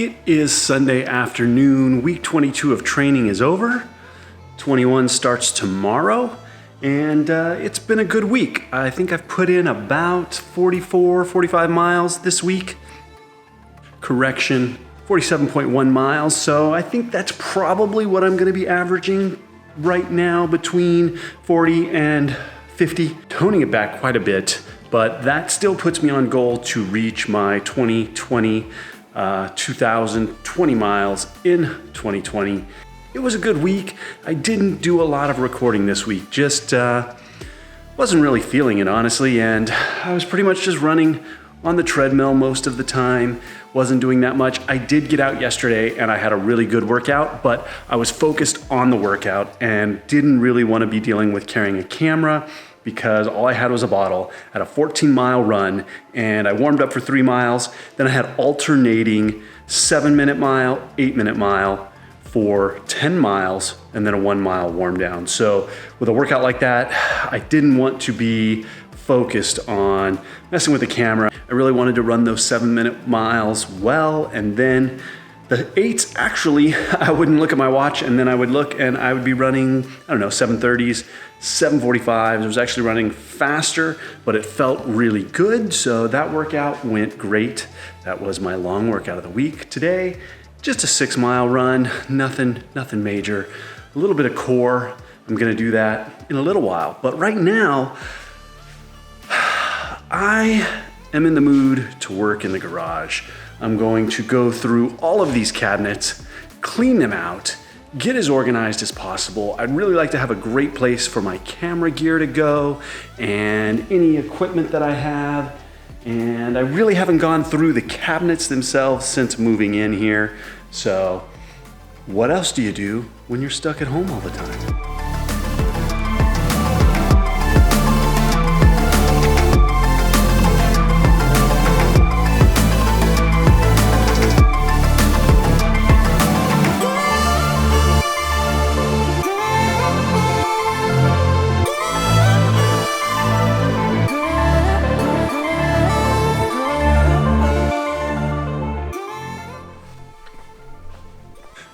It is Sunday afternoon. Week 22 of training is over. 21 starts tomorrow, and it's been a good week. I think I've put in about 45 miles this week. Correction, 47.1 miles. So I think that's probably what I'm going to be averaging right now, between 40 and 50. Toning it back quite a bit, but that still puts me on goal to reach my 2020 2,020 miles in 2020. It was a good week. I didn't do a lot of recording this week, just wasn't really feeling it, honestly, and I was pretty much just running on the treadmill most of the time. Wasn't doing that much. I did get out yesterday and I had a really good workout, but I was focused on the workout and didn't really want to be dealing with carrying a camera, because all I had was a bottle. I had a 14-mile run, and I warmed up for 3 miles. Then I had alternating 7-minute mile, 8-minute mile for 10 miles, and then a 1-mile warm down. So with a workout like that, I didn't want to be focused on messing with the camera. I really wanted to run those 7-minute miles well, and then the 8s, actually, I wouldn't look at my watch, and then I would look and I would be running, 7:30s, 7:45s. It was actually running faster, but it felt really good. So that workout went great. That was my long workout of the week. Today, just a 6-mile run, nothing major. A little bit of core. I'm gonna do that in a little while. But right now, I am in the mood to work in the garage. I'm going to go through all of these cabinets, clean them out, get as organized as possible. I'd really like to have a great place for my camera gear to go and any equipment that I have. And I really haven't gone through the cabinets themselves since moving in here. So what else do you do when you're stuck at home all the time?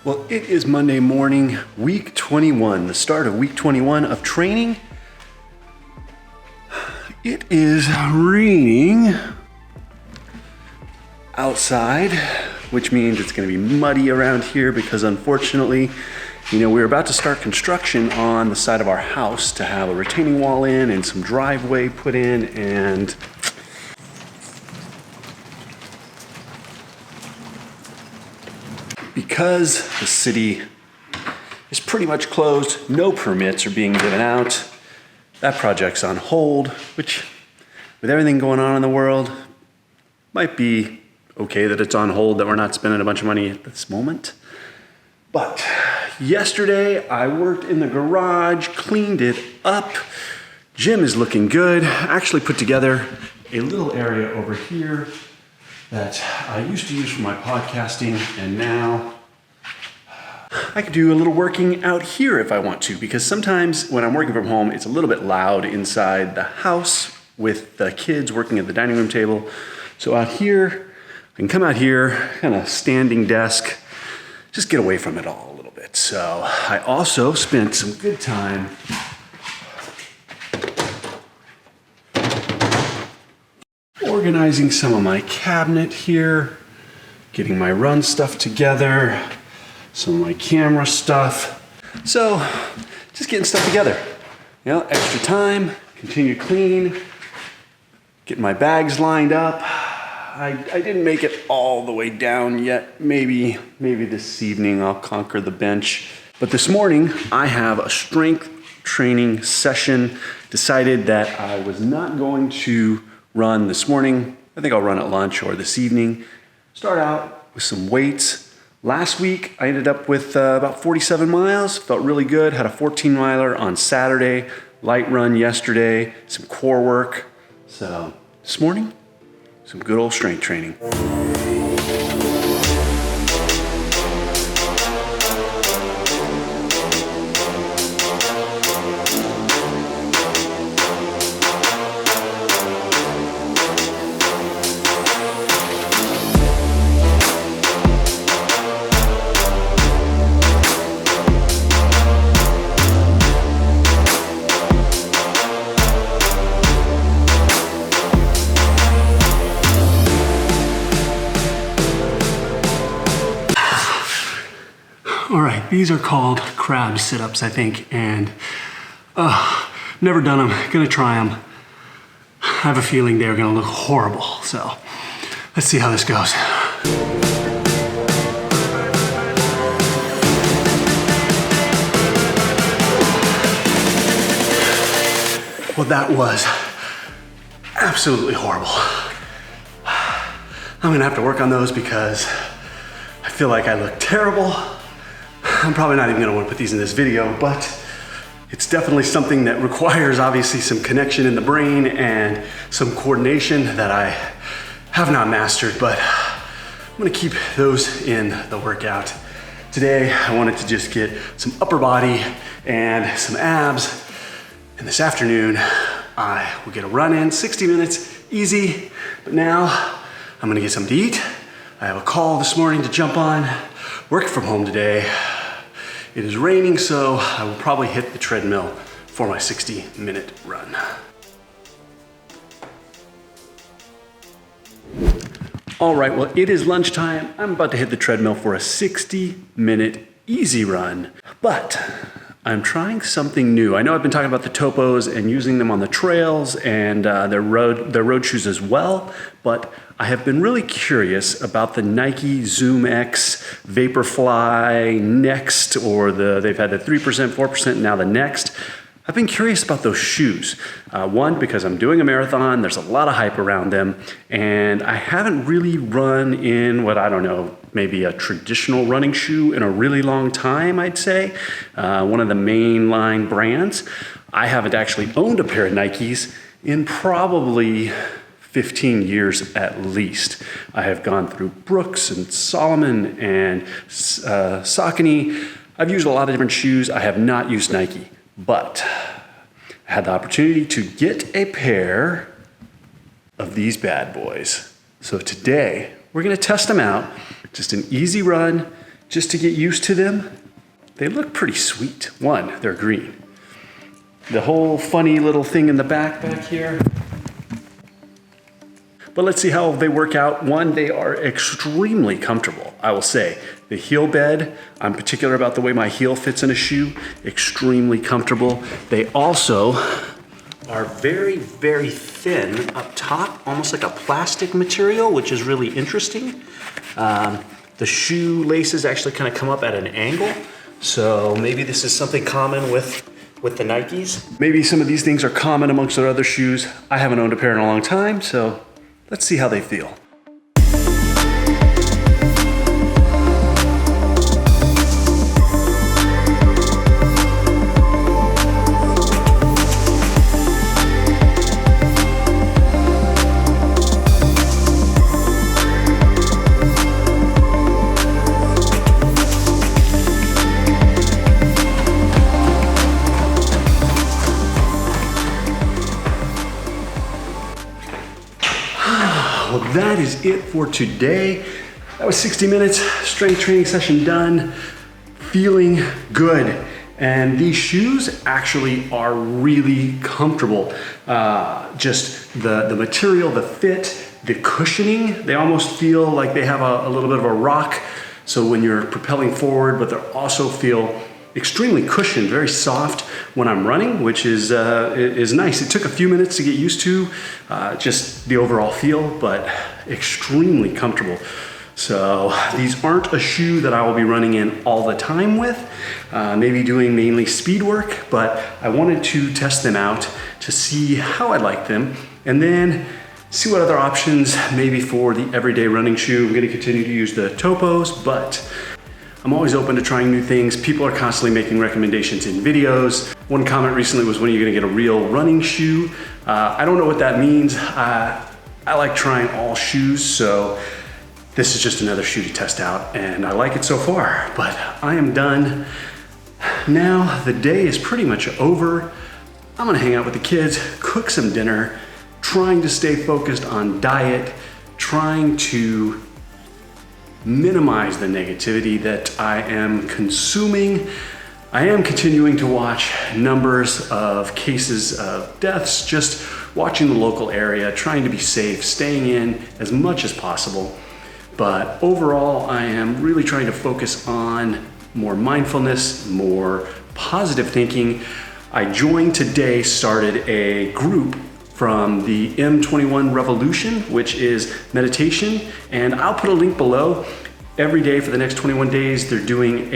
Well, it is Monday morning, week 21, the start of week 21 of training. It is raining outside, which means it's going to be muddy around here because, unfortunately, we're about to start construction on the side of our house to have a retaining wall in and some driveway put in, and because the city is pretty much closed, no permits are being given out. That project's on hold, which, with everything going on in the world, might be okay that it's on hold, that we're not spending a bunch of money at this moment. But yesterday, I worked in the garage, cleaned it up. Gym is looking good. I actually put together a little area over here that I used to use for my podcasting, and now I could do a little working out here if I want to, because sometimes when I'm working from home, it's a little bit loud inside the house with the kids working at the dining room table. So out here, I can come out here, kind of standing desk, just get away from it all a little bit. So I also spent some good time organizing some of my cabinet here, getting my run stuff together, some of my camera stuff. So just getting stuff together. Extra time, continue to clean, getting my bags lined up. I didn't make it all the way down yet. Maybe this evening I'll conquer the bench. But this morning I have a strength training session. Decided that I was not going to run this morning. I think I'll run at lunch or this evening. Start out with some weights. Last week, I ended up with about 47 miles. Felt really good. Had a 14-miler on Saturday. Light run yesterday. Some core work. So this morning, some good old strength training. All right, these are called crab sit-ups, I think, and never done them, gonna try them. I have a feeling they're gonna look horrible, so let's see how this goes. Well, that was absolutely horrible. I'm gonna have to work on those because I feel like I look terrible. I'm probably not even gonna wanna put these in this video, but it's definitely something that requires obviously some connection in the brain and some coordination that I have not mastered, but I'm gonna keep those in the workout. Today, I wanted to just get some upper body and some abs. And this afternoon, I will get a run in, 60 minutes, easy. But now, I'm gonna get something to eat. I have a call this morning to jump on. Work from home today. It is raining, so I will probably hit the treadmill for my 60-minute run. All right, well, it is lunchtime. I'm about to hit the treadmill for a 60-minute easy run, but I'm trying something new. I know I've been talking about the topos and using them on the trails and their road shoes as well, but I have been really curious about the Nike Zoom X Vaporfly Next, or they've had the 3%, 4%, now the Next. I've been curious about those shoes. One, because I'm doing a marathon, there's a lot of hype around them, and I haven't really run in what, I don't know, maybe a traditional running shoe in a really long time, I'd say. One of the mainline brands. I haven't actually owned a pair of Nikes in probably 15 years at least. I have gone through Brooks and Solomon and Saucony. I've used a lot of different shoes. I have not used Nike. But I had the opportunity to get a pair of these bad boys. So today, we're gonna test them out. Just an easy run, just to get used to them. They look pretty sweet. One, they're green. The whole funny little thing in the back here. But let's see how they work out. One, they are extremely comfortable, I will say. The heel bed, I'm particular about the way my heel fits in a shoe, extremely comfortable. They also are very, very thin up top, almost like a plastic material, which is really interesting. The shoe laces actually kind of come up at an angle. So maybe this is something common with the Nikes. Maybe some of these things are common amongst our other shoes. I haven't owned a pair in a long time, so let's see how they feel. Well, that is it for today. That was 60 minutes, strength training session done, feeling good. And these shoes actually are really comfortable. Just the material, the fit, the cushioning, they almost feel like they have a little bit of a rock. So when you're propelling forward, but they also feel extremely cushioned, very soft when I'm running, which is nice. It took a few minutes to get used to, just the overall feel, but extremely comfortable. So these aren't a shoe that I will be running in all the time with, maybe doing mainly speed work, but I wanted to test them out to see how I like them, and then see what other options maybe for the everyday running shoe. I'm gonna continue to use the topos, but I'm always open to trying new things. People are constantly making recommendations in videos. One comment recently was, when are you gonna get a real running shoe? I don't know what that means. I like trying all shoes, so this is just another shoe to test out, and I like it so far, but I am done. Now, the day is pretty much over. I'm gonna hang out with the kids, cook some dinner, trying to stay focused on diet, trying to minimize the negativity that I am consuming. I am continuing to watch numbers of cases of deaths, just watching the local area, trying to be safe, staying in as much as possible. But overall, I am really trying to focus on more mindfulness, more positive thinking, I started a group from the M21 Revolution, which is meditation, and I'll put a link below. Every day for the next 21 days, they're doing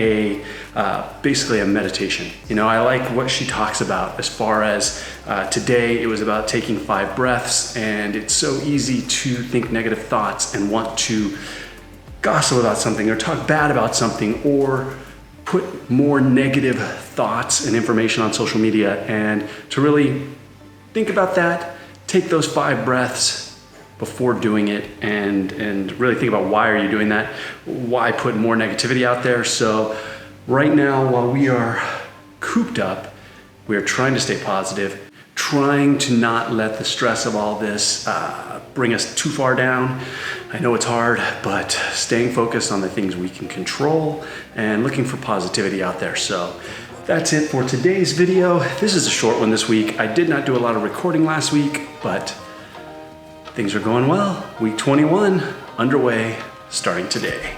basically a meditation. You know, I like what she talks about as far as today it was about taking 5 breaths, and it's so easy to think negative thoughts and want to gossip about something or talk bad about something or put more negative thoughts and information on social media. And to really think about that, take those 5 breaths before doing it and really think about why are you doing that? Why put more negativity out there? So right now, while we are cooped up, we are trying to stay positive, trying to not let the stress of all this bring us too far down. I know it's hard, but staying focused on the things we can control and looking for positivity out there. So that's it for today's video. This is a short one this week. I did not do a lot of recording last week, but things are going well. Week 21 underway, starting today.